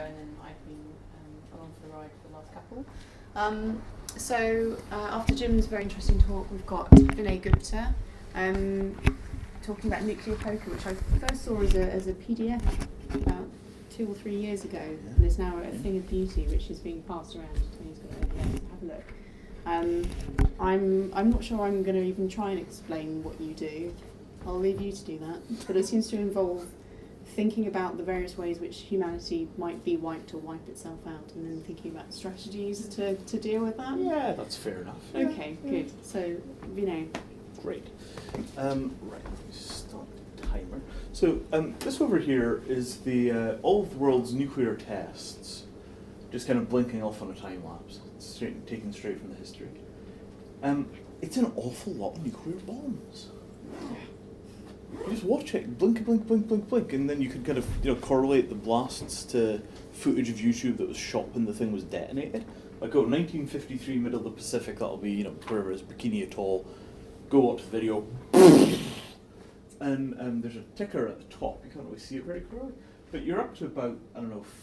and then I've been along for the ride for the last couple. So after Jim's very interesting talk, we've got Vinay Gupta talking about nuclear poker, which I first saw as a PDF about 2 or 3 years ago, and it's now a thing of beauty which is being passed around. Tony's got it, have a look. I'm not sure I'm going to even try and explain what you do. I'll leave you to do that. But it seems to involve thinking about the various ways which humanity might be wiped or wipe itself out, and then thinking about strategies to deal with that. Yeah, that's fair enough. Okay, good. So, Great. Right, let me start the timer. So this over here is the all of the world's nuclear tests, just kind of blinking off on a time lapse, taken straight from the history. It's an awful lot of nuclear bombs. You just watch it, blink, blink, blink, blink, blink, and then you can kind of correlate the blasts to footage of YouTube that was shot when the thing was detonated. Like, 1953, middle of the Pacific, that'll be, wherever it is, Bikini Atoll. Go watch the video. And there's a ticker at the top. You can't really see it very clearly, but you're up to about,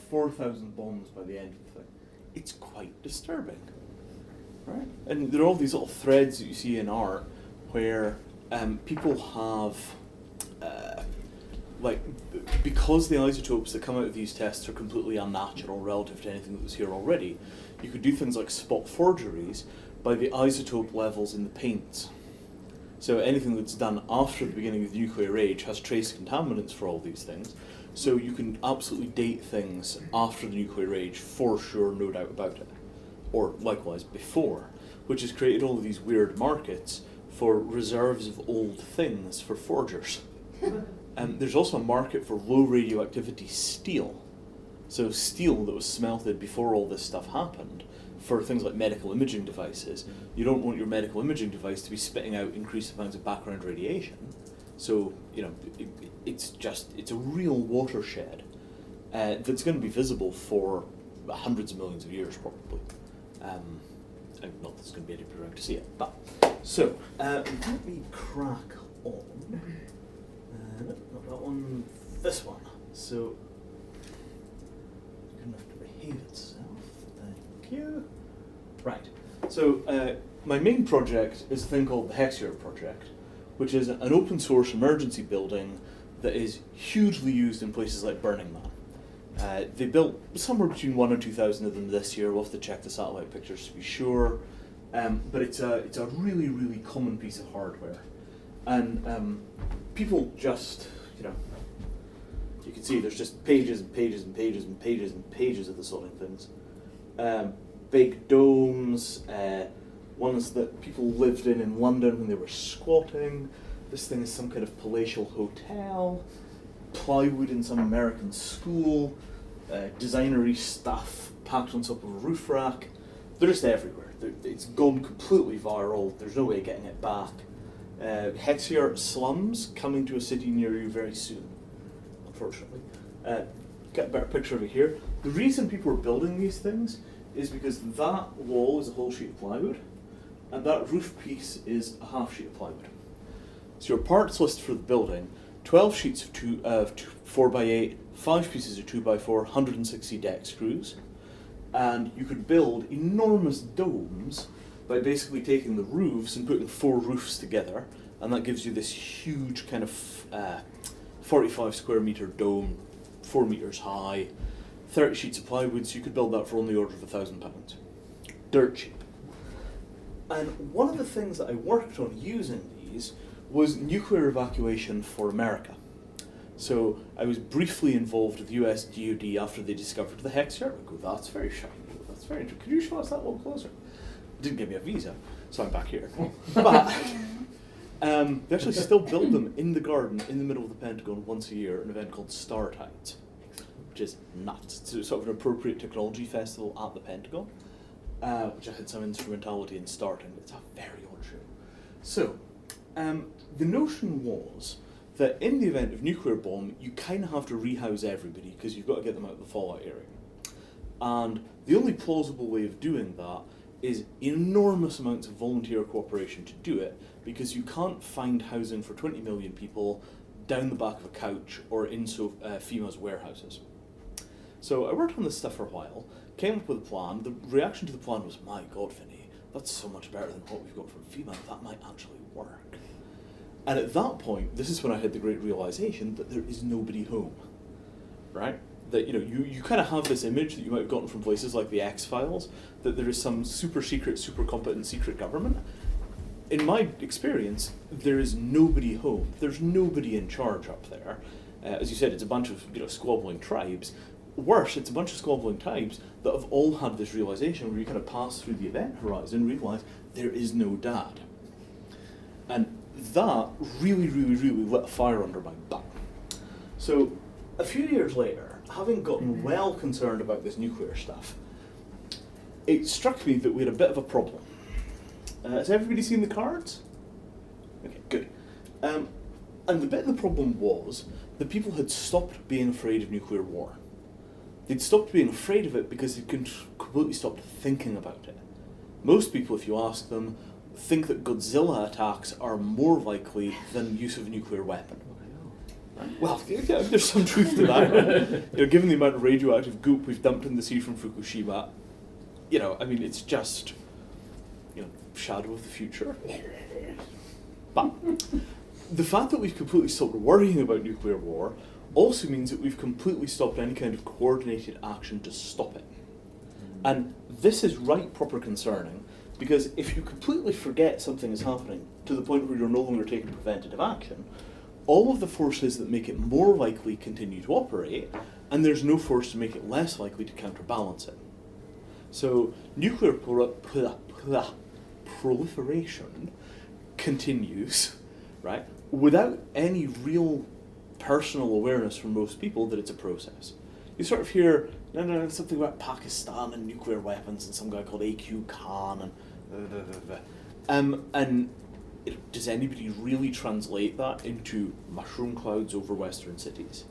4,000 bombs by the end of the thing. It's quite disturbing, right? And there are all these little threads that you see in art where people have, because the isotopes that come out of these tests are completely unnatural relative to anything that was here already, you could do things like spot forgeries by the isotope levels in the paints. So anything that's done after the beginning of the nuclear age has trace contaminants for all these things. So you can absolutely date things after the nuclear age for sure, no doubt about it. Or likewise before, which has created all of these weird markets for reserves of old things for forgers. There's also a market for low radioactivity steel. So steel that was smelted before all this stuff happened for things like medical imaging devices. You don't want your medical imaging device to be spitting out increased amounts of background radiation. So, it's a real watershed that's going to be visible for hundreds of millions of years probably. Not that there's going to be anybody around to see it, but. So, let me crack on. Not that one, this one. So, good enough to behave itself. Thank you. Right. So, my main project is a thing called the Hexier project, which is an open source emergency building that is hugely used in places like Burning Man. They built somewhere between 1,000 and 2,000 of them this year. We'll have to check the satellite pictures to be sure. But it's a really, really common piece of hardware. And people just, you can see there's just pages and pages and pages and pages and pages of the sort of things. Big domes, ones that people lived in London when they were squatting. This thing is some kind of palatial hotel. Plywood in some American school. Designery stuff packed on top of a roof rack. They're just everywhere. It's gone completely viral. There's no way of getting it back. Hexier slums coming to a city near you very soon, unfortunately. Get a better picture of it here. The reason people are building these things is because that wall is a whole sheet of plywood, and that roof piece is a half sheet of plywood. So your parts list for the building: 12 sheets of 4x8, 5 pieces of 2x4, 160 deck screws, and you could build enormous domes by basically taking the roofs and putting 4 roofs together, and that gives you this huge kind of 45 square meter dome, 4 meters high, 30 sheets of plywood, so you could build that for only the order of £1,000. Dirt cheap. And one of the things that I worked on using these was nuclear evacuation for America. So I was briefly involved with the US DoD after they discovered the Hexier. I go, that's very shiny, that's very interesting. Could you show us that a little closer? Didn't give me a visa, so I'm back here. But they actually still build them in the garden in the middle of the Pentagon once a year, an event called Star Tides, which is nuts. It's sort of an appropriate technology festival at the Pentagon, which I had some instrumentality in starting. It's a very odd show. So, the notion was that in the event of nuclear bomb, you kind of have to rehouse everybody because you've got to get them out of the fallout area. And the only plausible way of doing that is enormous amounts of volunteer cooperation to do it, because you can't find housing for 20 million people down the back of a couch or in FEMA's warehouses. So I worked on this stuff for a while, came up with a plan. The reaction to the plan was, my God, Vinny, that's so much better than what we've got from FEMA. That might actually work. And at that point, this is when I had the great realization that there is nobody home, right? That, you kind of have this image that you might have gotten from places like the X-Files, that there is some super secret, super competent secret government. In my experience, there is nobody home. There's nobody in charge up there. As you said, it's a bunch of squabbling tribes. Worse, it's a bunch of squabbling tribes that have all had this realization where you kind of pass through the event horizon and realize there is no dad. And that really, really, really lit a fire under my butt. So a few years later, having gotten well concerned about this nuclear stuff, it struck me that we had a bit of a problem. Has everybody seen the cards? Okay, good. And the bit of the problem was that people had stopped being afraid of nuclear war. They'd stopped being afraid of it because they'd completely stopped thinking about it. Most people, if you ask them, think that Godzilla attacks are more likely than use of a nuclear weapon. Well, yeah, there's some truth to that. Given the amount of radioactive goop we've dumped in the sea from Fukushima, it's just, shadow of the future. But the fact that we've completely stopped worrying about nuclear war also means that we've completely stopped any kind of coordinated action to stop it. And this is right proper concerning, because if you completely forget something is happening to the point where you're no longer taking preventative action, all of the forces that make it more likely continue to operate, and there's no force to make it less likely to counterbalance it. So nuclear proliferation continues, right, without any real personal awareness from most people that it's a process. You sort of hear something about Pakistan and nuclear weapons and some guy called A.Q. Khan and does anybody really translate that into mushroom clouds over Western cities?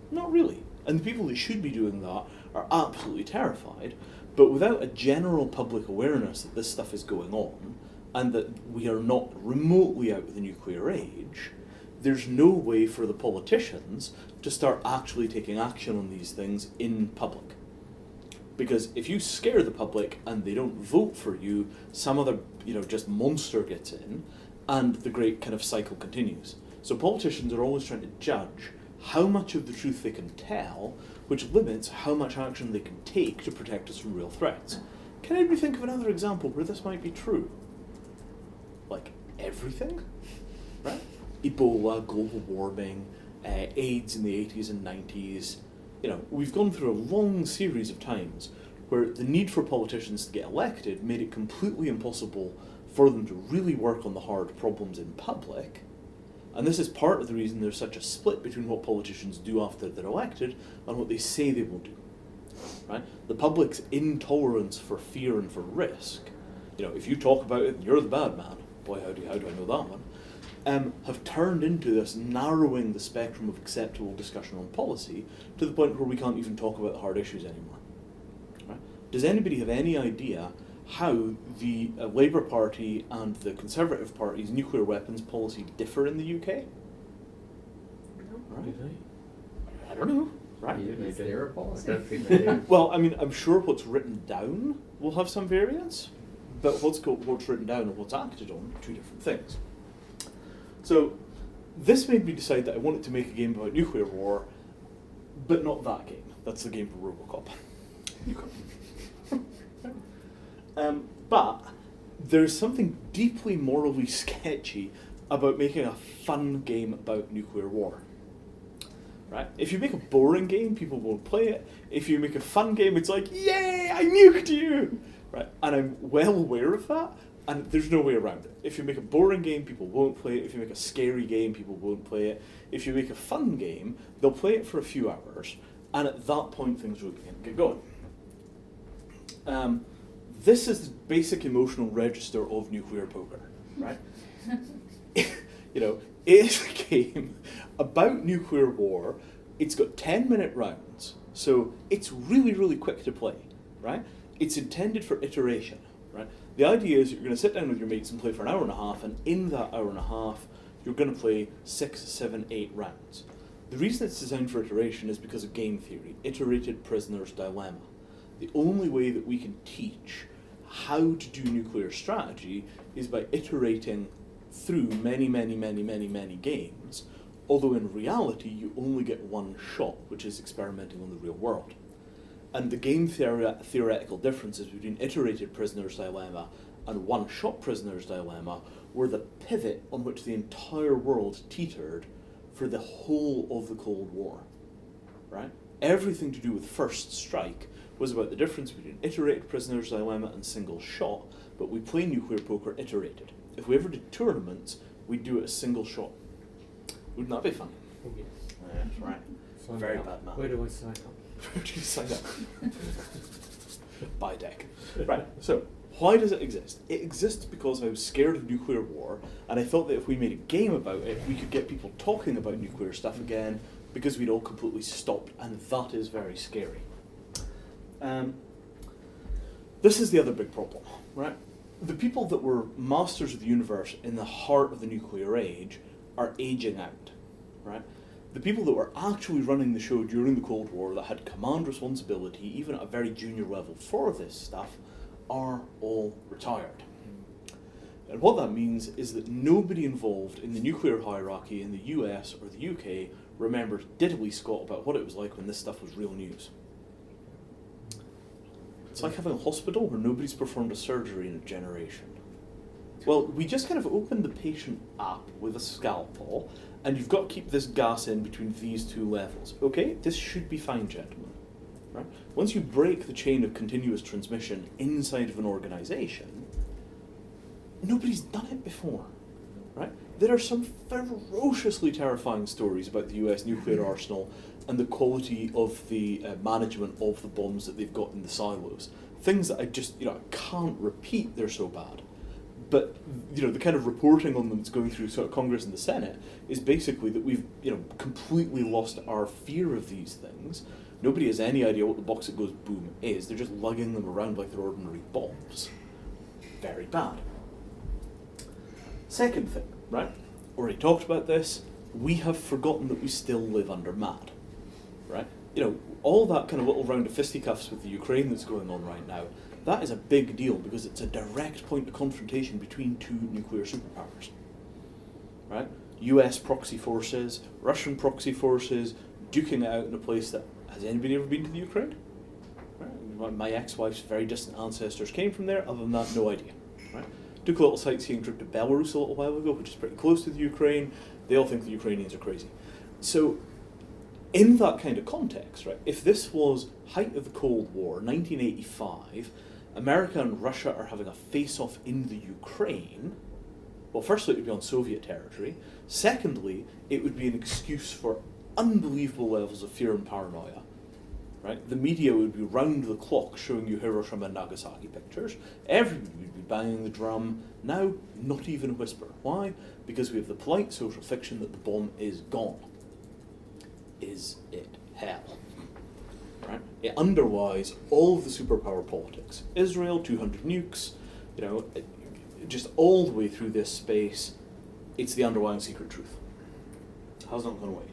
Not really. And the people that should be doing that are absolutely terrified, but without a general public awareness that this stuff is going on and that we are not remotely out of the nuclear age, there's no way for the politicians to start actually taking action on these things in public. Because if you scare the public and they don't vote for you, some other, just monster gets in, and the great kind of cycle continues. So politicians are always trying to judge how much of the truth they can tell, which limits how much action they can take to protect us from real threats. Can anybody think of another example where this might be true? Like everything, right? Ebola, global warming, AIDS in the 80s and 90s. We've gone through a long series of times where the need for politicians to get elected made it completely impossible for them to really work on the hard problems in public. And this is part of the reason there's such a split between what politicians do after they're elected and what they say they will do. Right? The public's intolerance for fear and for risk, if you talk about it and you're the bad man, boy how do I know that one, have turned into this narrowing the spectrum of acceptable discussion on policy to the point where we can't even talk about the hard issues anymore. Right? Does anybody have any idea how the Labour Party and the Conservative Party's nuclear weapons policy differ in the UK? Right. I don't know. Right. Is there a policy? Well, I'm sure what's written down will have some variance, but what's written down and what's acted on are two different things. So this made me decide that I wanted to make a game about nuclear war, but not that game. That's the game for Robocop. But there's something deeply morally sketchy about making a fun game about nuclear war. Right? If you make a boring game, people won't play it. If you make a fun game, it's like, yay, I nuked you! Right? And I'm well aware of that, and there's no way around it. If you make a boring game, people won't play it. If you make a scary game, people won't play it. If you make a fun game, they'll play it for a few hours, and at that point, things really get going. This is the basic emotional register of nuclear poker, right? It is a game about nuclear war. It's got 10-minute rounds, so it's really, really quick to play, right? It's intended for iteration, right? The idea is you're going to sit down with your mates and play for an hour and a half, and in that hour and a half, you're going to play 6, 7, 8 rounds. The reason it's designed for iteration is because of game theory, iterated prisoner's dilemma. The only way that we can teach how to do nuclear strategy is by iterating through many games, although in reality you only get one shot, which is experimenting on the real world. And the game theoretical differences between iterated prisoner's dilemma and one-shot prisoner's dilemma were the pivot on which the entire world teetered for the whole of the Cold War, right? Everything to do with First Strike was about the difference between iterated prisoner's dilemma and single shot, but we play nuclear poker iterated. If we ever did tournaments, we'd do it as single shot. Wouldn't that be fun? Oh, yes. That's right. Sign Very up. bad man. Where do I sign up? Where do you sign up? Buy deck. Right, so why does it exist? It exists because I was scared of nuclear war, and I thought that if we made a game about it, we could get people talking about nuclear stuff again, because we'd all completely stopped, and that is very scary. This is the other big problem, right? The people that were masters of the universe in the heart of the nuclear age are aging out, right? The people that were actually running the show during the Cold War, that had command responsibility, even at a very junior level for this stuff, are all retired. And what that means is that nobody involved in the nuclear hierarchy in the US or the UK remembers diddly squat about what it was like when this stuff was real news. It's like having a hospital where nobody's performed a surgery in a generation. Well, we just kind of open the patient up with a scalpel, and you've got to keep this gas in between these two levels. Okay, this should be fine, gentlemen. Right? Once you break the chain of continuous transmission inside of an organization, nobody's done it before. Right? There are some ferociously terrifying stories about the US nuclear arsenal and the quality of the management of the bombs that they've got in the silos. Things that I just, I can't repeat, they're so bad. But, the kind of reporting on them that's going through sort of Congress and the Senate is basically that we've, completely lost our fear of these things. Nobody has any idea what the box that goes boom is. They're just lugging them around like they're ordinary bombs. Very bad. Second thing, right? Already talked about this. We have forgotten that we still live under MAD, right? All that kind of little round of fisticuffs with the Ukraine that's going on right now, that is a big deal because it's a direct point of confrontation between two nuclear superpowers, right? US proxy forces, Russian proxy forces, duking it out in a place that, has anybody ever been to the Ukraine? Right? My ex-wife's very distant ancestors came from there, other than that, no idea, right? Took a little sightseeing trip to Belarus a little while ago, which is pretty close to the Ukraine. They all think the Ukrainians are crazy. So, in that kind of context, right, if this was height of the Cold War, 1985, America and Russia are having a face-off in the Ukraine, well, firstly, it would be on Soviet territory. Secondly, it would be an excuse for unbelievable levels of fear and paranoia. Right? The media would be round the clock showing you Hiroshima and Nagasaki pictures. Everybody would be banging the drum. Now, not even a whisper. Why? Because we have the polite social fiction that the bomb is gone. Is it hell? Right? It underlies all of the superpower politics. Israel, 200 nukes, just all the way through this space, it's the underlying secret truth. How's not going away?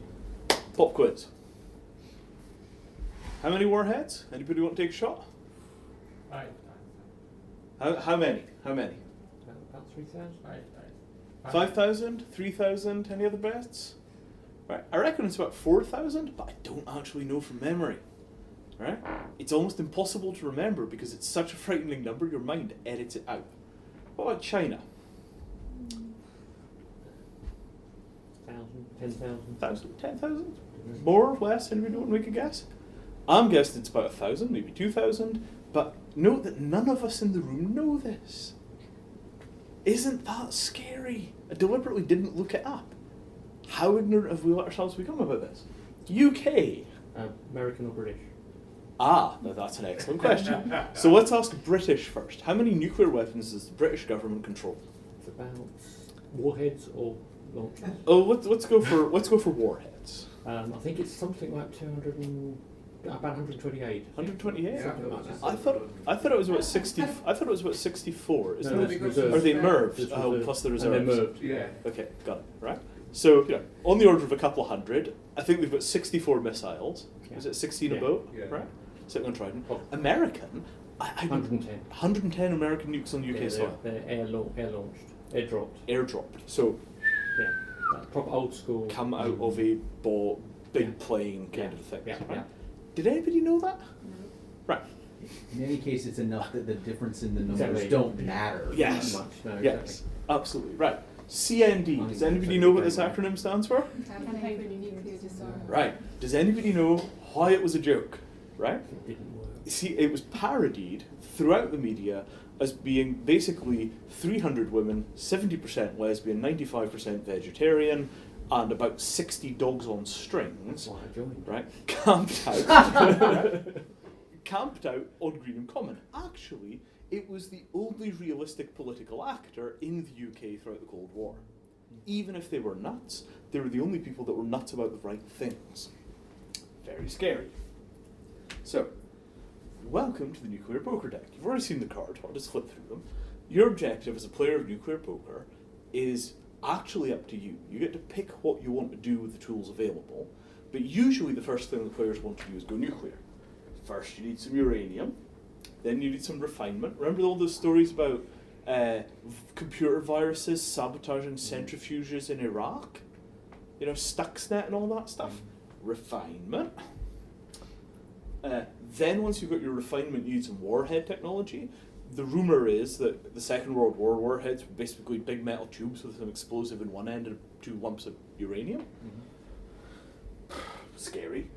Pop quiz. How many warheads? Anybody want to take a shot? How many? About 3,000? 5,000? 3,000? Any other bets? Right. I reckon it's about 4,000, but I don't actually know from memory. Right? It's almost impossible to remember because it's such a frightening number, your mind edits it out. What about China? 10,000? 10,000? More or less? Anybody want to make a guess? I'm guessing it's about 1,000, maybe 2,000, but note that none of us in the room know this. Isn't that scary? I deliberately didn't look it up. How ignorant have we let ourselves become about this? UK. American or British? Now that's an excellent question. So let's ask British first. How many nuclear weapons does the British government control? It's about warheads or launchers? Oh, let's go for warheads. I think it's something like about 128. 128? Something like that. I thought it was about 60. I thought it was about 64. Isn't No, it? it's reserved. Are they merged? It's Oh, reserved. plus the And reserves. they're merged. Yeah. Okay, got it. Right. So, on the order of a couple of hundred. I think they've got 64 missiles. Yeah. Is it 16 Yeah. a boat? Yeah. Right? Sitting on Trident. Oh. American, 110. 110 American nukes on UK Yeah, soil. they're air launched, air dropped. Airdropped. So, Yeah, that proper old school. come out of a big Yeah. plane kind Yeah. of thing. Yeah, right? yeah. Did anybody know that? No. Right. In any case, it's enough that the difference in the numbers Exactly. don't matter. Yes. Not much, no, Yes, exactly. absolutely. Right. CND. Does anybody know what this acronym stands for? Campaign for nuclear disarmament. Right. Does anybody know why it was a joke? Right? It didn't work. See, it was parodied throughout the media as being basically 300 women, 70% lesbian, 95% vegetarian, and about 60 dogs on strings, That's why I joined. right? Camped out, right? Camped out on Greenham Common. Actually, it was the only realistic political actor in the UK throughout the Cold War. Even if they were nuts, they were the only people that were nuts about the right things. Very scary. So, welcome to the Nuclear Poker deck. You've already seen the cards, I'll just flip through them. Your objective as a player of Nuclear Poker is actually up to you. You get to pick what you want to do with the tools available, but usually the first thing the players want to do is go nuclear. First you need some uranium, then you need some refinement. Remember all those stories about computer viruses sabotaging centrifuges in Iraq? Stuxnet and all that stuff? Refinement. Then once you've got your refinement, you need some warhead technology. The rumour is that the Second World War warheads were basically big metal tubes with some explosive in one end and 2 lumps of uranium. Scary.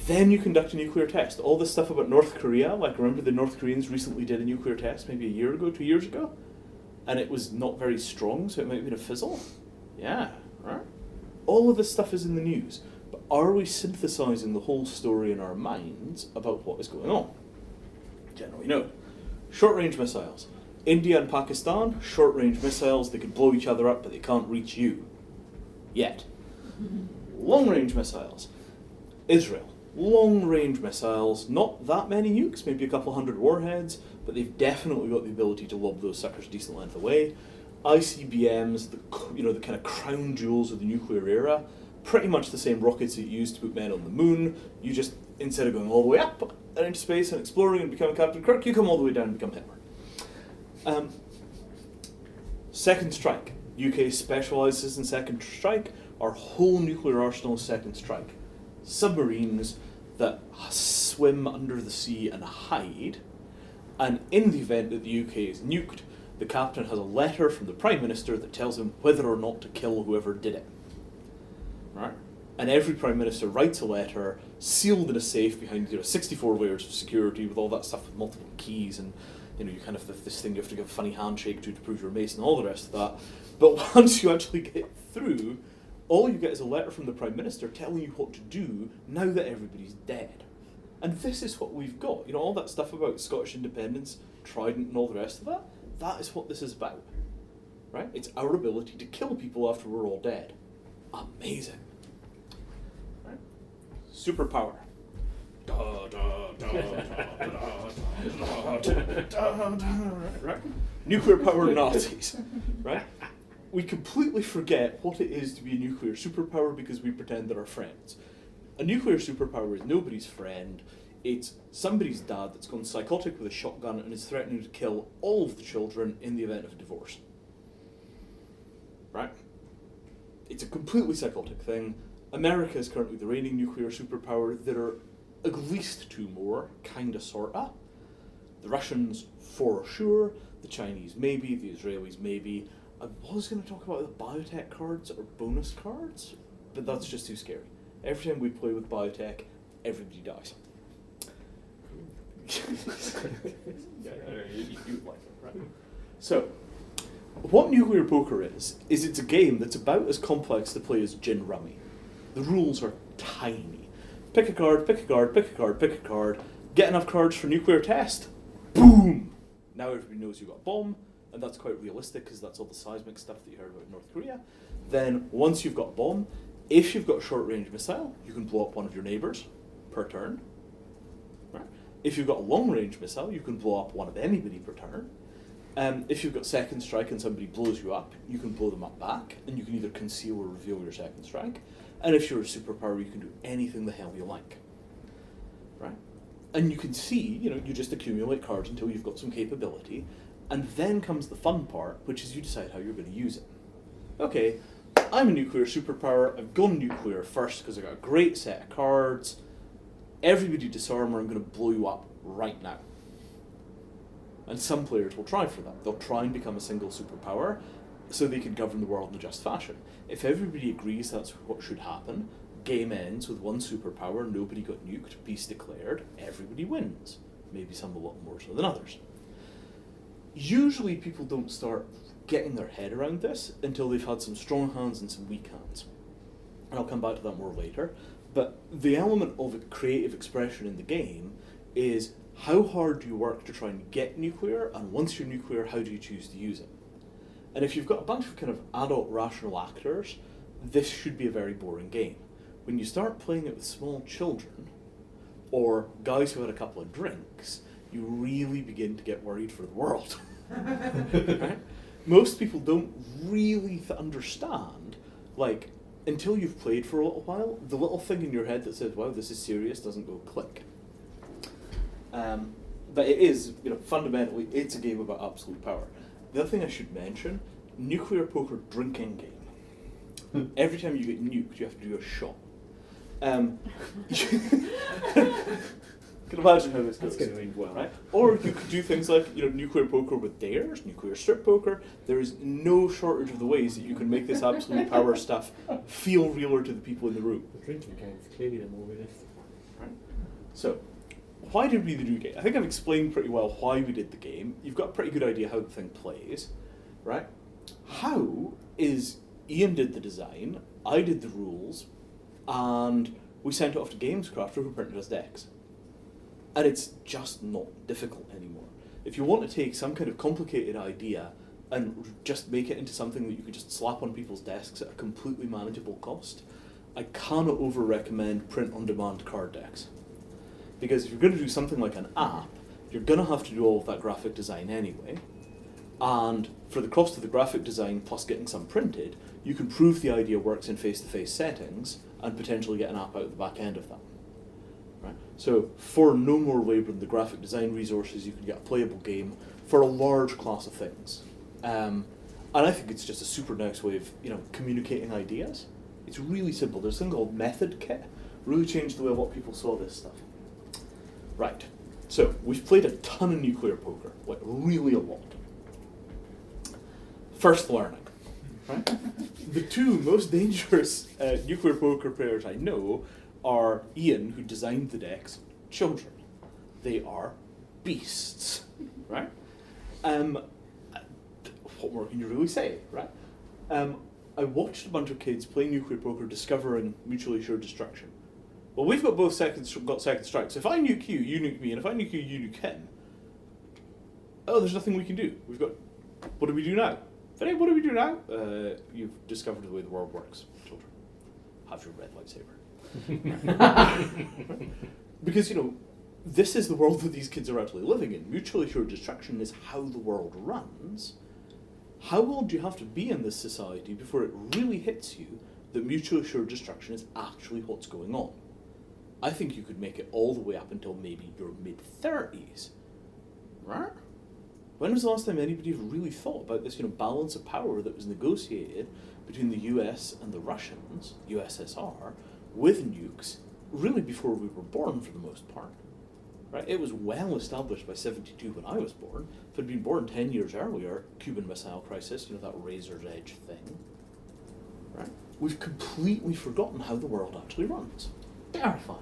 Then you conduct a nuclear test. All this stuff about North Korea, like remember the North Koreans recently did a nuclear test maybe a year ago, 2 years ago? And it was not very strong, so it might have been a fizzle. Yeah, right? All of this stuff is in the news. But are we synthesizing the whole story in our minds about what is going on? Generally no. Short-range missiles. India and Pakistan, short-range missiles, they can blow each other up, but they can't reach you. Yet. Long-range missiles. Israel. Long-range missiles, not that many nukes, maybe a couple hundred warheads, but they've definitely got the ability to lob those suckers a decent length away. ICBMs, the kind of crown jewels of the nuclear era, pretty much the same rockets that you used to put men on the moon. You just, instead of going all the way up and into space and exploring and becoming Captain Kirk, you come all the way down and become Hitler. Second strike. UK specialises in second strike. Our whole nuclear arsenal is second strike. Submarines that swim under the sea and hide, and in the event that the UK is nuked, the captain has a letter from the Prime Minister that tells him whether or not to kill whoever did it. Right? And every Prime Minister writes a letter sealed in a safe behind 64 layers of security with all that stuff with multiple keys, and you kind of this thing you have to give a funny handshake to prove you're a Mason and all the rest of that. But once you actually get through, all you get is a letter from the Prime Minister telling you what to do now that everybody's dead. And this is what we've got. All that stuff about Scottish independence, Trident and all the rest of that, that is what this is about. Right? It's our ability to kill people after we're all dead. Amazing. Right? Superpower. Right? Nuclear power Nazis. Right? We completely forget what it is to be a nuclear superpower because we pretend they're our friends. A nuclear superpower is nobody's friend. It's somebody's dad that's gone psychotic with a shotgun and is threatening to kill all of the children in the event of a divorce. Right? It's a completely psychotic thing. America is currently the reigning nuclear superpower. There are at least 2 more, kinda sorta. The Russians for sure, the Chinese maybe, the Israelis maybe. I was going to talk about the biotech cards or bonus cards, but that's just too scary. Every time we play with biotech, everybody dies. You like it, right? So, what nuclear poker is it's a game that's about as complex to play as gin rummy. The rules are tiny. Pick a card, pick a card, pick a card, pick a card, get enough cards for nuclear test, boom! Now everybody knows you got a bomb, and that's quite realistic because that's all the seismic stuff that you heard about in North Korea. Then, once you've got a bomb, if you've got a short-range missile, you can blow up one of your neighbours per turn. Right? If you've got a long-range missile, you can blow up one of anybody per turn. If you've got second strike and somebody blows you up, you can blow them up back, and you can either conceal or reveal your second strike. And if you're a superpower, you can do anything the hell you like, right? And you can see, you just accumulate cards until you've got some capability, and then comes the fun part, which is you decide how you're going to use it. Okay, I'm a nuclear superpower. I've gone nuclear first because I've got a great set of cards. Everybody disarm, or I'm going to blow you up right now. And some players will try for that. They'll try and become a single superpower so they can govern the world in a just fashion. If everybody agrees that's what should happen, game ends with one superpower, nobody got nuked, peace declared, everybody wins. Maybe some a little more so than others. Usually people don't start getting their head around this until they've had some strong hands and some weak hands. And I'll come back to that more later. But the element of creative expression in the game is how hard do you work to try and get nuclear, and once you're nuclear, how do you choose to use it? And if you've got a bunch of kind of adult rational actors, this should be a very boring game. When you start playing it with small children, or guys who had a couple of drinks, you really begin to get worried for the world. Right? Most people don't really understand, like, until you've played for a little while, the little thing in your head that says, wow, this is serious, doesn't go click. But it is, fundamentally, it's a game about absolute power. The other thing I should mention, nuclear poker drinking game. Every time you get nuked, you have to do a shot. You can imagine how this goes. That's going to end well. Right? Or you could do things like, nuclear poker with dares, nuclear strip poker. There is no shortage of the ways that you can make this absolute power stuff feel realer to the people in the room. The drinking game is clearly the more realistic. Right? So, why did we do the game? I think I've explained pretty well why we did the game. You've got a pretty good idea how the thing plays, right? How is Ian did the design, I did the rules, and we sent it off to GamesCrafter who printed us decks. And it's just not difficult anymore. If you want to take some kind of complicated idea and just make it into something that you could just slap on people's desks at a completely manageable cost, I cannot over-recommend print-on-demand card decks. Because if you're going to do something like an app, you're going to have to do all of that graphic design anyway. And for the cost of the graphic design plus getting some printed, you can prove the idea works in face-to-face settings and potentially get an app out of the back end of that. Right? So for no more labour than the graphic design resources, you can get a playable game for a large class of things. And I think it's just a super nice way of communicating ideas. It's really simple. There's a thing called Method Kit. Really changed the way a lot of people saw this stuff. Right, so we've played a ton of nuclear poker, like really a lot. First learning, right? The two most dangerous nuclear poker players I know are Ian, who designed the decks, children. They are beasts, right? What more can you really say, right? I watched a bunch of kids play nuclear poker, discovering mutually assured destruction. Well, we've got second strikes. If I nuke you, you nuke me, and if I nuke you, you nuke him. Oh, there's nothing we can do. What do we do now? Vinay, what do we do now? You've discovered the way the world works, children. Have your red lightsaber. Because, this is the world that these kids are actually living in. Mutually assured destruction is how the world runs. How old do you have to be in this society before it really hits you that mutually assured destruction is actually what's going on? I think you could make it all the way up until maybe your mid-30s. Right? When was the last time anybody really thought about this, balance of power that was negotiated between the US and the Russians, USSR, with nukes, really before we were born for the most part? Right? It was well established by 72 when I was born. If I'd been born 10 years earlier, Cuban Missile Crisis, that razor's edge thing. Right? We've completely forgotten how the world actually runs. Terrifying.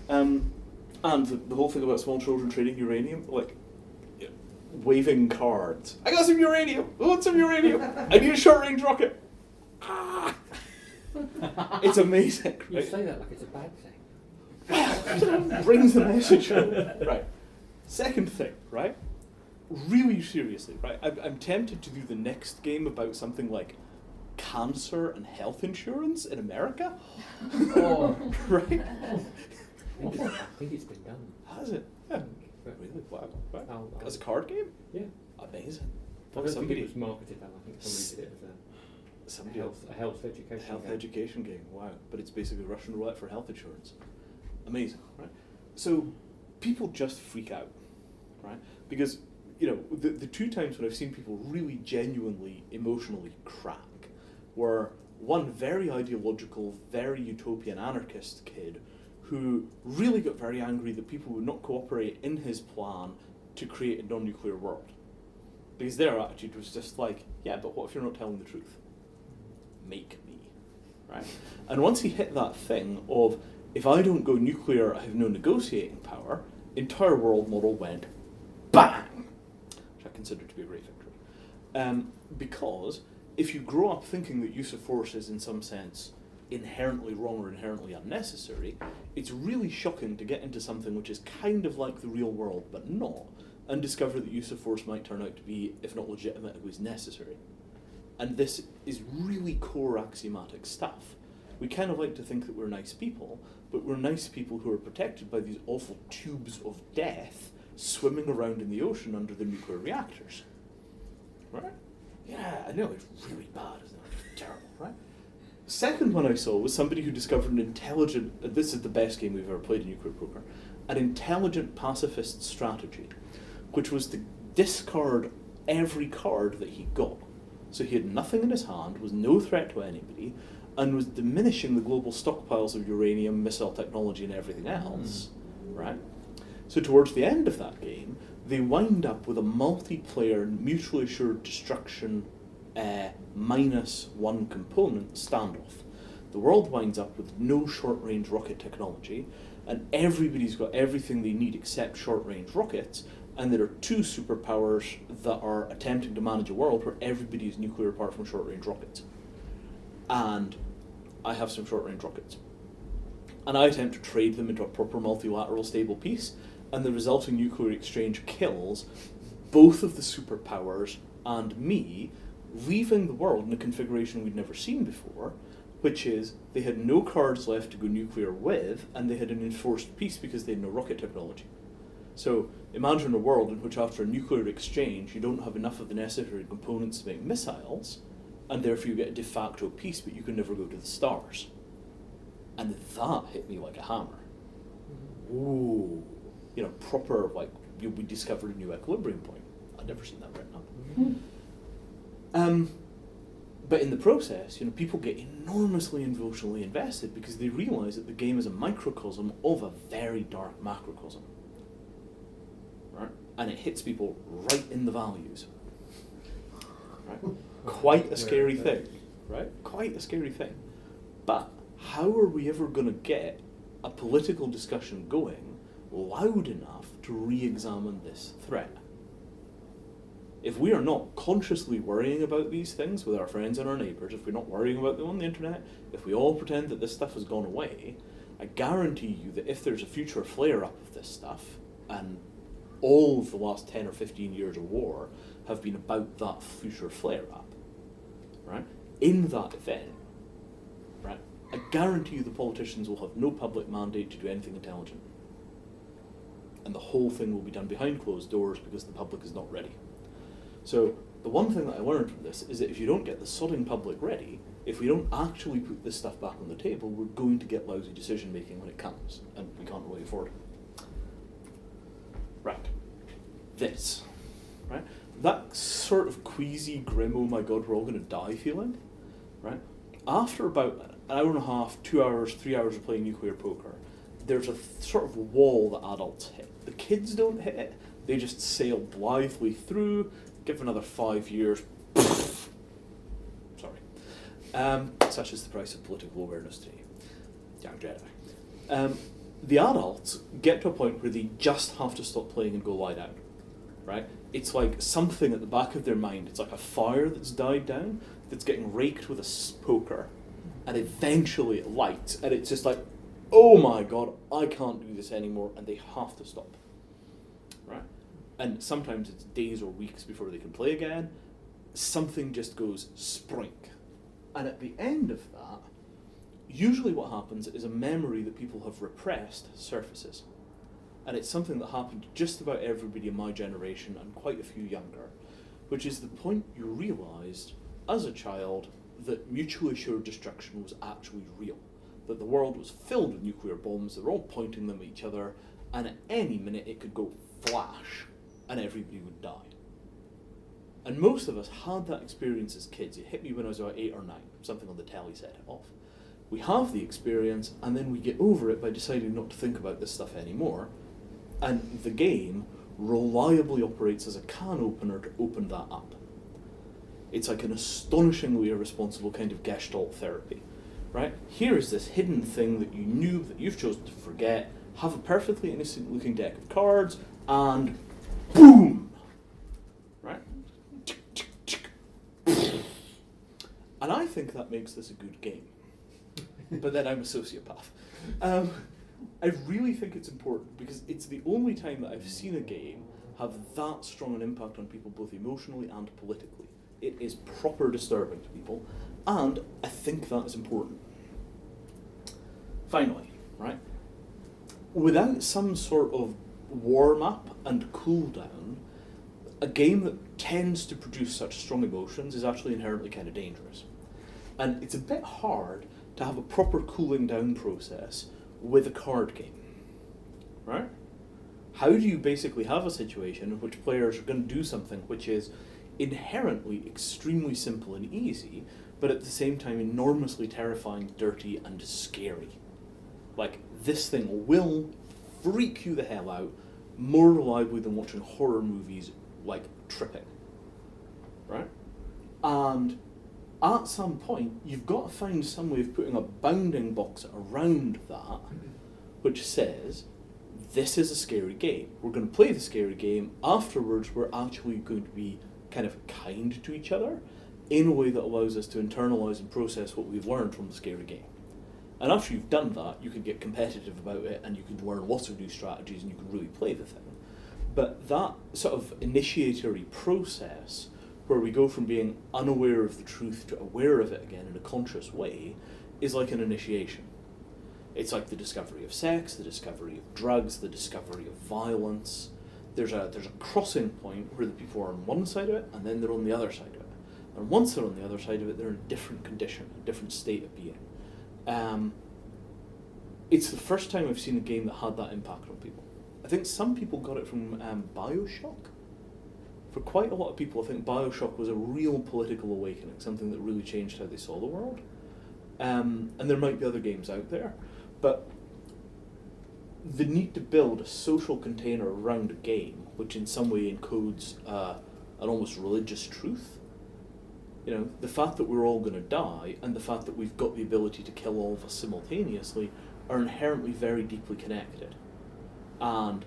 And the whole thing about small children trading uranium, waving cards. I got some uranium! I want some uranium! I need a short-range rocket! Ah! It's amazing. You right? say that like it's a bad thing. Brings the message home. Right. Second thing, right? Really seriously, right? I'm tempted to do the next game about something like cancer and health insurance in America. Oh. Right? I think it's been done. Has it? Yeah. Really? Wow. Right. I'll- As a card game? Yeah. amazing. I don't think it was marketed that. I think somebody did it as a health education game. Education game. Wow! But it's basically Russian roulette for health insurance. Amazing, right? So people just freak out, right? Because the two times when I've seen people really genuinely emotionally crack were one very ideological, very utopian anarchist kid who really got very angry that people would not cooperate in his plan to create a non-nuclear world. Because their attitude was just like, yeah, but what if you're not telling the truth? Make me, right? And once he hit that thing of, if I don't go nuclear, I have no negotiating power, entire world model went bang, which I consider to be a great victory. Because if you grow up thinking that use of force is in some sense inherently wrong or inherently unnecessary, it's really shocking to get into something which is kind of like the real world but not, and discover that use of force might turn out to be, if not legitimate, it was necessary. And this is really core axiomatic stuff. We kind of like to think that we're nice people, but we're nice people who are protected by these awful tubes of death swimming around in the ocean under the nuclear reactors. Right? Yeah, I know, it's really bad, isn't it? It's terrible, right? Second one I saw was somebody who discovered an intelligent, this is the best game we've ever played in nuclear poker, an intelligent pacifist strategy, which was to discard every card that he got. So he had nothing in his hand, was no threat to anybody, and was diminishing the global stockpiles of uranium, missile technology, and everything else, right? So towards the end of that game, they wind up with a multiplayer, mutually assured destruction -1 component standoff. The world winds up with no short-range rocket technology, and everybody's got everything they need except short-range rockets, and there are two superpowers that are attempting to manage a world where everybody is nuclear apart from short-range rockets. And I have some short-range rockets. And I attempt to trade them into a proper multilateral stable peace, and the resulting nuclear exchange kills both of the superpowers and me, leaving the world in a configuration we'd never seen before, which is they had no cards left to go nuclear with, and they had an enforced peace because they had no rocket technology. So imagine a world in which after a nuclear exchange you don't have enough of the necessary components to make missiles, and therefore you get a de facto peace, but you can never go to the stars. And that hit me like a hammer. Ooh. Proper, like, we discovered a new equilibrium point. I'd never seen that written up. But in the process, people get enormously emotionally invested because they realise that the game is a microcosm of a very dark macrocosm. Right? And it hits people right in the values. Right? Quite a scary thing. Right? Quite a scary thing. But how are we ever going to get a political discussion going loud enough to re-examine this threat? If we are not consciously worrying about these things with our friends and our neighbours, if we're not worrying about them on the internet, if we all pretend that this stuff has gone away, I guarantee you that if there's a future flare-up of this stuff, and all of the last 10 or 15 years of war have been about that future flare-up, right? In that event, right, I guarantee you the politicians will have no public mandate to do anything intelligent. And the whole thing will be done behind closed doors because the public is not ready. So the one thing that I learned from this is that if you don't get the sodding public ready, if we don't actually put this stuff back on the table, we're going to get lousy decision making when it comes, and we can't really afford it. Right. This. Right? That sort of queasy, grim, oh my god, we're all going to die feeling, right? After about an hour and a half, 2 hours, 3 hours of playing nuclear poker, there's a sort of wall that adults hit. The kids don't hit it, they just sail blithely through, give another 5 years, sorry. Such is the price of political awareness today. Young Jedi. The adults get to a point where they just have to stop playing and go lie down, right? It's like something at the back of their mind, it's like a fire that's died down, that's getting raked with a poker, and eventually it lights, and it's just like, oh my god, I can't do this anymore, and they have to stop, right? And sometimes it's days or weeks before they can play again. Something just goes sprink. And at the end of that, usually what happens is a memory that people have repressed surfaces. And it's something that happened to just about everybody in my generation and quite a few younger, which is the point you realised as a child that mutually assured destruction was actually real, that the world was filled with nuclear bombs, they were all pointing them at each other, and at any minute it could go flash and everybody would die. And most of us had that experience as kids. It hit me when I was about 8 or 9, something on the telly set it off. We have the experience and then we get over it by deciding not to think about this stuff anymore, and the game reliably operates as a can opener to open that up. It's like an astonishingly irresponsible kind of Gestalt therapy, right? Here is this hidden thing that you knew that you've chosen to forget, have a perfectly innocent looking deck of cards, and boom! Right? And I think that makes this a good game. But then I'm a sociopath. I really think it's important because it's the only time that I've seen a game have that strong an impact on people both emotionally and politically. It is proper disturbing to people, and I think that is important. Finally, right? Without some sort of warm-up and cool-down, a game that tends to produce such strong emotions is actually inherently kind of dangerous. And it's a bit hard to have a proper cooling down process with a card game, right? How do you basically have a situation in which players are going to do something which is inherently extremely simple and easy, but at the same time enormously terrifying, dirty, and scary? Like, this thing will freak you the hell out more reliably than watching horror movies, like, tripping, right? And at some point, you've got to find some way of putting a bounding box around that, which says, this is a scary game. We're going to play the scary game. Afterwards, we're actually going to be kind of kind to each other in a way that allows us to internalize and process what we've learned from the scary game. And after you've done that, you can get competitive about it and you can learn lots of new strategies and you can really play the thing. But that sort of initiatory process where we go from being unaware of the truth to aware of it again in a conscious way is like an initiation. It's like the discovery of sex, the discovery of drugs, the discovery of violence. There's a crossing point where the people are on one side of it and then they're on the other side of it. And once they're on the other side of it, they're in a different condition, a different state of being. It's the first time I've seen a game that had that impact on people. I think some people got it from Bioshock. For quite a lot of people, I think Bioshock was a real political awakening, something that really changed how they saw the world. And there might be other games out there, but the need to build a social container around a game, which in some way encodes an almost religious truth. You know, the fact that we're all going to die and the fact that we've got the ability to kill all of us simultaneously are inherently very deeply connected. And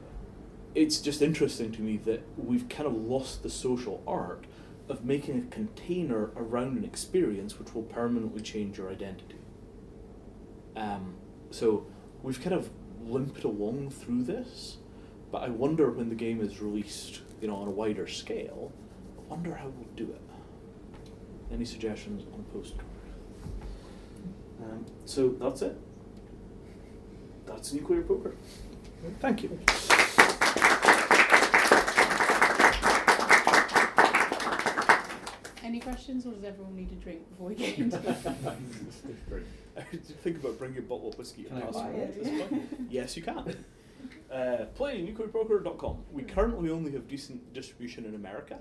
it's just interesting to me that we've kind of lost the social art of making a container around an experience which will permanently change your identity. So we've kind of limped along through this, but I wonder when the game is released, you know, on a wider scale, I wonder how we'll do it. Any suggestions on postcard? So that's it. That's nuclear poker. Thank you. Any questions, or does everyone need a drink before we get into it? Think about bringing a bottle of whiskey Can I and buy passing it? at this point. Yes, you can. Playnuclearpoker.com. We currently only have decent distribution in America.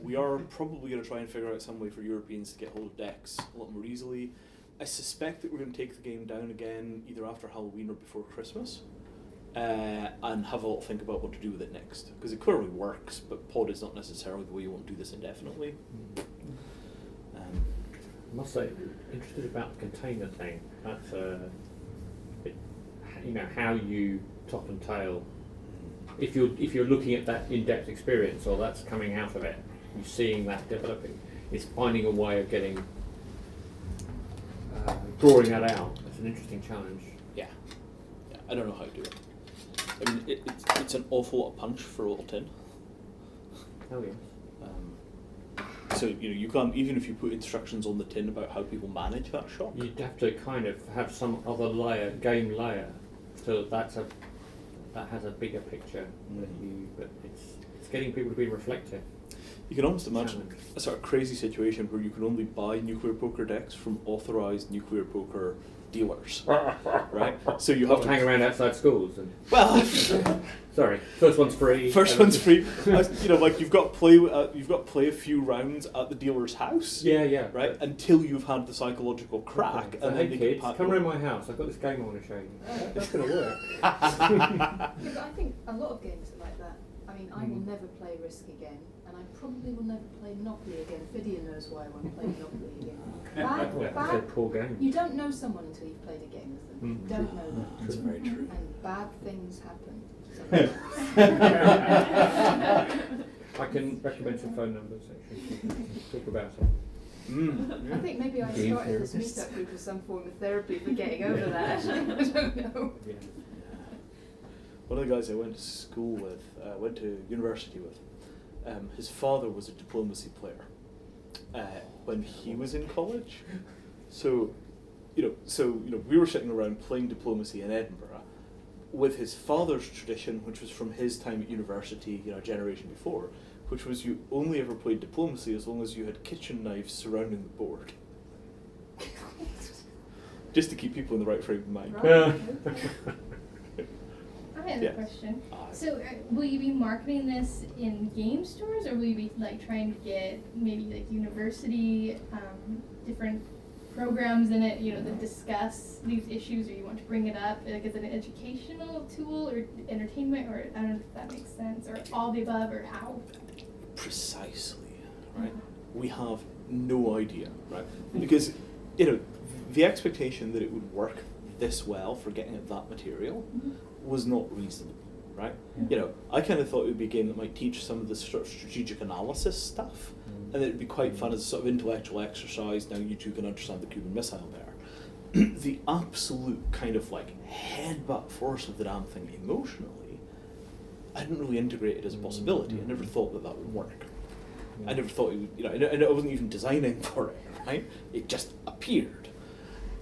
We are probably going to try and figure out some way for Europeans to get hold of decks a lot more easily. I suspect that we're going to take the game down again either after Halloween or before Christmas, and have a little think about what to do with it next. Because it clearly works, but pod is not necessarily the way you want to do this indefinitely. I must say, interested about the container thing. That's you know, how you top and tail. If you're looking at that in-depth experience, or that's coming out of it, you're seeing that developing. It's finding a way of getting drawing that out. It's an interesting challenge. Yeah, I don't know how to do it. I mean, it's an awful lot of punch for a little tin. Oh yes. So you can't, even if you put instructions on the tin about how people manage that shock. You'd have to kind of have some other layer, game layer, so that has a bigger picture. But it's getting people to be reflective. You can almost imagine a sort of crazy situation where you can only buy nuclear poker decks from authorised nuclear poker dealers, right? So you have to hang around outside schools and well, sorry, first one's free. First one's free. You know, like you've got to play a few rounds at the dealer's house. Yeah. Right, until you've had the psychological crack, Okay. So, and hey then they kids, can come around my house. I've got this game I want to show you. That's going to work. Yeah, but I think a lot of games are like that. I mean, I will never play Risk again, and I probably will never play Monopoly again. Fidia knows why I won't play Monopoly again. That's a poor game. You don't know someone until you've played a game with them. You don't know them. That's very true. And bad things happen. I can recommend some phone numbers actually. Talk about it. I think maybe I Game started this therapists. meetup group as some form of therapy for getting over that. I don't know. Yeah. One of the guys I went to school with, went to university with, his father was a diplomacy player when he was in college. So, we were sitting around playing diplomacy in Edinburgh with his father's tradition, which was from his time at university, a generation before, which was you only ever played diplomacy as long as you had kitchen knives surrounding the board. Just to keep people in the right frame of mind. Right. I have Yeah. a question. So, will you be marketing this in game stores, or will you be like trying to get maybe like university, different programs in it, that discuss these issues, or you want to bring it up like as an educational tool or entertainment, or I don't know if that makes sense, or all the above, or how? Precisely, right? We have no idea, right? Because, the expectation that it would work this well for getting at that material was not reasonable, right? I kind of thought it would be a game that might teach some of the sort of strategic analysis stuff, and it'd be quite fun as a sort of intellectual exercise. Now you two can understand the Cuban Missile there. The absolute kind of like headbutt force of the damn thing emotionally, I didn't really integrate it as a possibility. I never thought that would work. I never thought it would, and I wasn't even designing for it, right? It just appeared.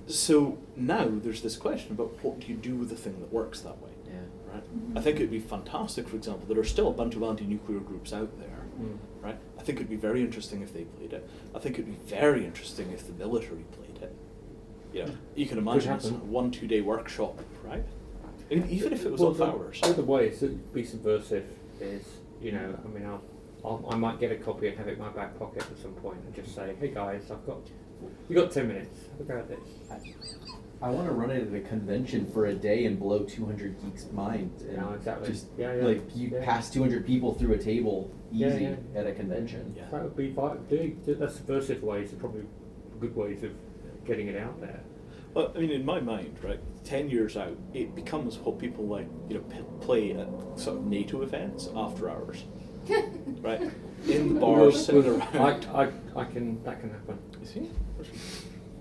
So now there's this question about what do you do with the thing that works that way, right? I think it'd be fantastic, for example, there are still a bunch of anti-nuclear groups out there, right? I think it'd be very interesting if they played it. I think it'd be very interesting if the military played it. You can imagine it's a 1-2 day workshop, right? I mean, even if it was off hours. One of the ways to be subversive is, I might get a copy and have it in my back pocket at some point and just say, hey guys, you got 10 minutes, have a go at this. I want to run it at a convention for a day and blow 200 geeks' minds. And No, exactly. Just Yeah. you pass 200 people through a table easy at a convention. Yeah. That would be that's subversive ways, are probably good ways of getting it out there. Well, I mean, in my mind, right, 10 years out, it becomes what people like, play at sort of NATO events after hours, right? In the bars, sitting around. That can happen. You see?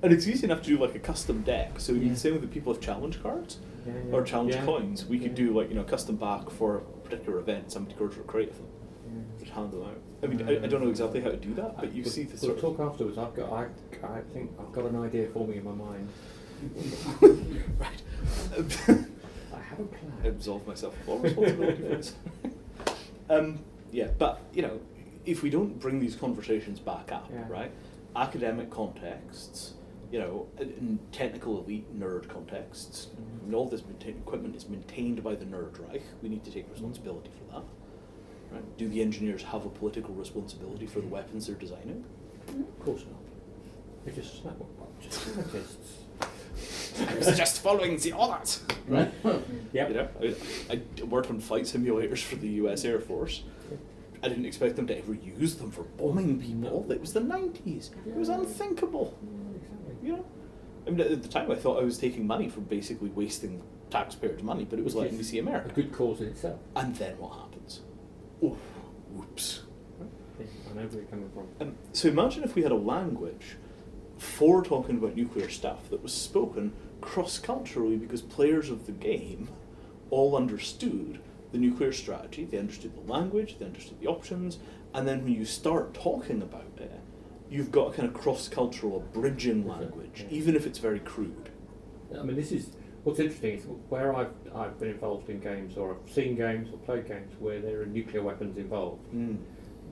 And it's easy enough to do like a custom deck. So you can say that people have challenge cards or challenge coins. We could do like, a custom back for a particular event. Somebody goes to create them. Just hand them out. I mean, I don't know exactly how to do that, but you see the We'll sort talk afterwards. I think I've got an idea forming in my mind. Right. I have a plan. I absolve myself of all responsibility for this. But if we don't bring these conversations back up, right? Academic contexts, in technical elite nerd contexts, and all this equipment is maintained by the Nerd Reich. We need to take responsibility for that. Right? Do the engineers have a political responsibility for the weapons they're designing? Of course not. They're just scientists. I was just following the orders. Right? Yep. I worked on flight simulators for the US Air Force. I didn't expect them to ever use them for bombing people. It was the 90s. It was unthinkable. I mean, at the time I thought I was taking money from basically wasting taxpayers' money, but it was letting me see America. A good cause in itself. And then what happens? Oh, whoops. Yeah, I know where you're coming from. So imagine if we had a language for talking about nuclear stuff that was spoken cross-culturally because players of the game all understood the nuclear strategy, they understood the language, they understood the options, and then when you start talking about it, you've got a kind of cross-cultural bridging language, even if it's very crude. I mean, this is what's interesting is where I've been involved in games, or I've seen games or played games where there are nuclear weapons involved.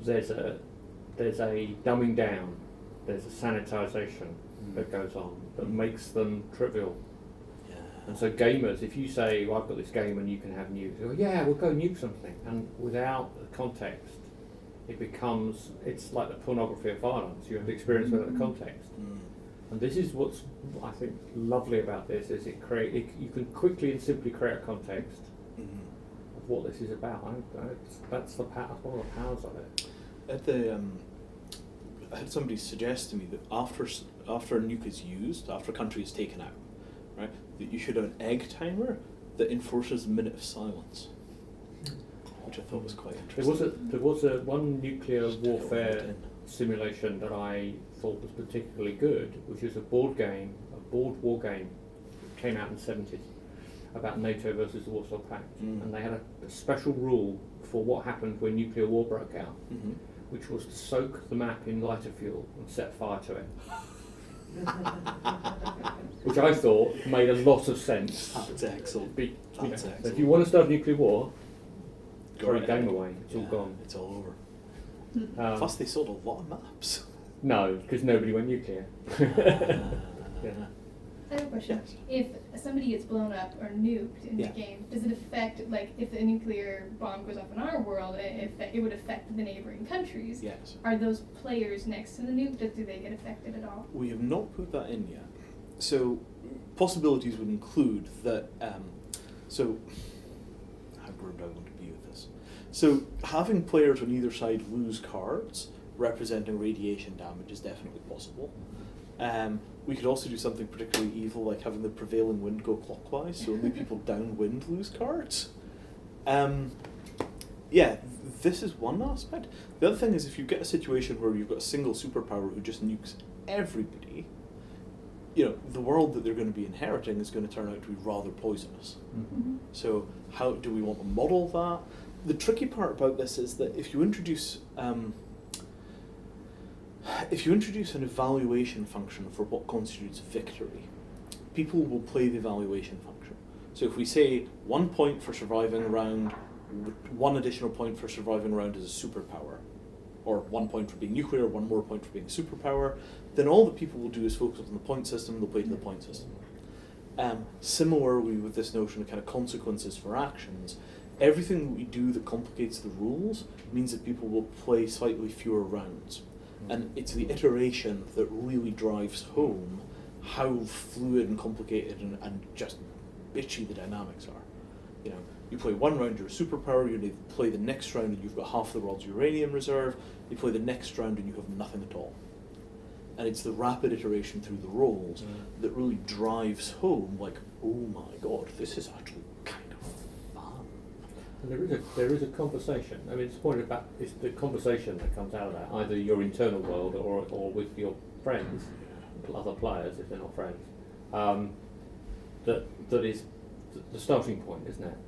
There's there's a dumbing down, there's a sanitisation that goes on that makes them trivial. Yeah. And so gamers, if you say, well, I've got this game and you can have nukes, they go, yeah, we'll go nuke something. And without the context, it's like the pornography of violence. You have the experience without the context. And this is what's, I think, lovely about this, is you can quickly and simply create a context of what this is about. That's one of the powers of it. I had somebody suggest to me that after a nuke is used, after a country is taken out, right, that you should have an egg timer that enforces a minute of silence, which I thought was quite interesting. There was a one nuclear warfare simulation that I thought was particularly good, which is a board war game, came out in the 70s, about NATO versus the Warsaw Pact, and they had a special rule for what happened when nuclear war broke out, which was to soak the map in lighter fuel and set fire to it. Which I thought made a lot of sense. That's excellent. Excellent. If you want to start a nuclear war, throw Go the game ahead. away. It's all gone. It's all over. Plus, they sold a lot of maps. No, because nobody went nuclear. Yeah. I have a question. Yes. If somebody gets blown up or nuked in Yeah. the game, does it affect, like, if a nuclear bomb goes off in our world, it would affect the neighboring countries? Yes. Are those players next to the nuke, do they get affected at all? We have not put that in yet. So, possibilities would include that. So, how grim do I want to be with this? So, having players on either side lose cards representing radiation damage is definitely possible. We could also do something particularly evil, like having the prevailing wind go clockwise, so only people downwind lose cards. Yeah, this is one aspect. The other thing is, if you get a situation where you've got a single superpower who just nukes everybody, the world that they're going to be inheriting is going to turn out to be rather poisonous. So how do we want to model that? The tricky part about this is that if you introduce an evaluation function for what constitutes victory, people will play the evaluation function. So if we say 1 point for surviving a round, 1 additional point for surviving a round is a superpower, or 1 point for being nuclear, 1 more point for being a superpower, then all that people will do is focus on the point system, they'll play to the point system. Similarly with this notion of kind of consequences for actions, everything that we do that complicates the rules means that people will play slightly fewer rounds. And it's the iteration that really drives home how fluid and complicated and just bitchy the dynamics are. You play 1 round, you're a superpower, you play the next round and you've got half the world's uranium reserve, you play the next round and you have nothing at all. And it's the rapid iteration through the roles that really drives home, like, oh my god, this is actually kind of fun. And there is a conversation. I mean, it's the conversation that comes out of that, either your internal world or with your friends, other players if they're not friends. That is the starting point, isn't it?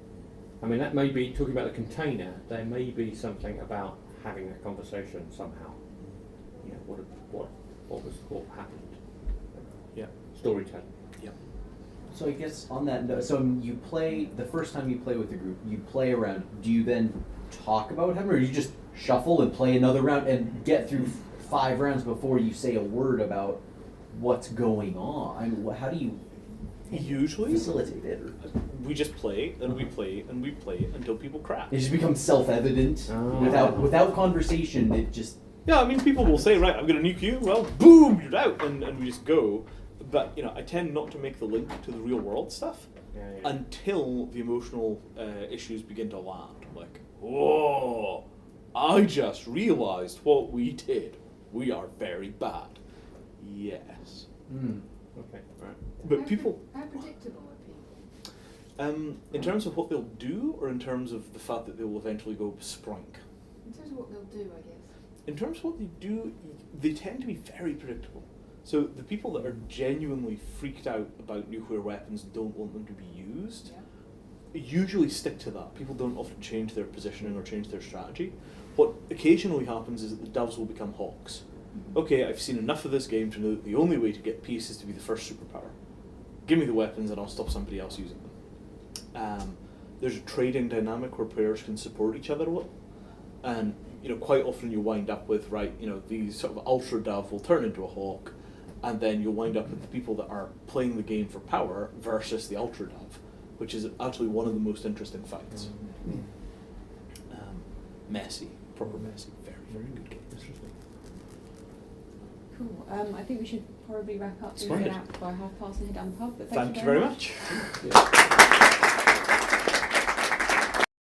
I mean, that may be talking about the container. There may be something about having that conversation somehow. What happened? Yeah. Storytelling. Yeah. So I guess on that note, so you play, the first time you play with the group, you play a round. Do you then talk about having, or do you just shuffle and play another round and get through 5 rounds before you say a word about what's going on? I mean, how do you usually facilitate it? We just play and we play and we play until people crash. It just becomes self-evident without conversation. It just Yeah, I mean, people will say, right, I'm going to nuke you. Well, boom, you're out, and we just go. But I tend not to make the link to the real world stuff until the emotional issues begin to land. I'm like, oh, I just realised what we did. We are very bad. Yes. Okay. Right. But people. How predictable are people? In terms of what they'll do, or in terms of the fact that they will eventually go sprank? In terms of what they'll do, I guess. In terms of what they do, they tend to be very predictable. So the people that are genuinely freaked out about nuclear weapons and don't want them to be used, usually stick to that. People don't often change their positioning or change their strategy. What occasionally happens is that the doves will become hawks. Okay, I've seen enough of this game to know that the only way to get peace is to be the first superpower. Give me the weapons and I'll stop somebody else using them. There's a trading dynamic where players can support each other a little. And quite often you wind up with these sort of ultra dove will turn into a hawk, and then you'll wind up with the people that are playing the game for power versus the ultra dove, which is actually one of the most interesting fights. Messy, proper messy, very, very good game. Cool. I think we should probably wrap up. We're Splendid. out by past and head down the pub. But Thank you very much. Yeah.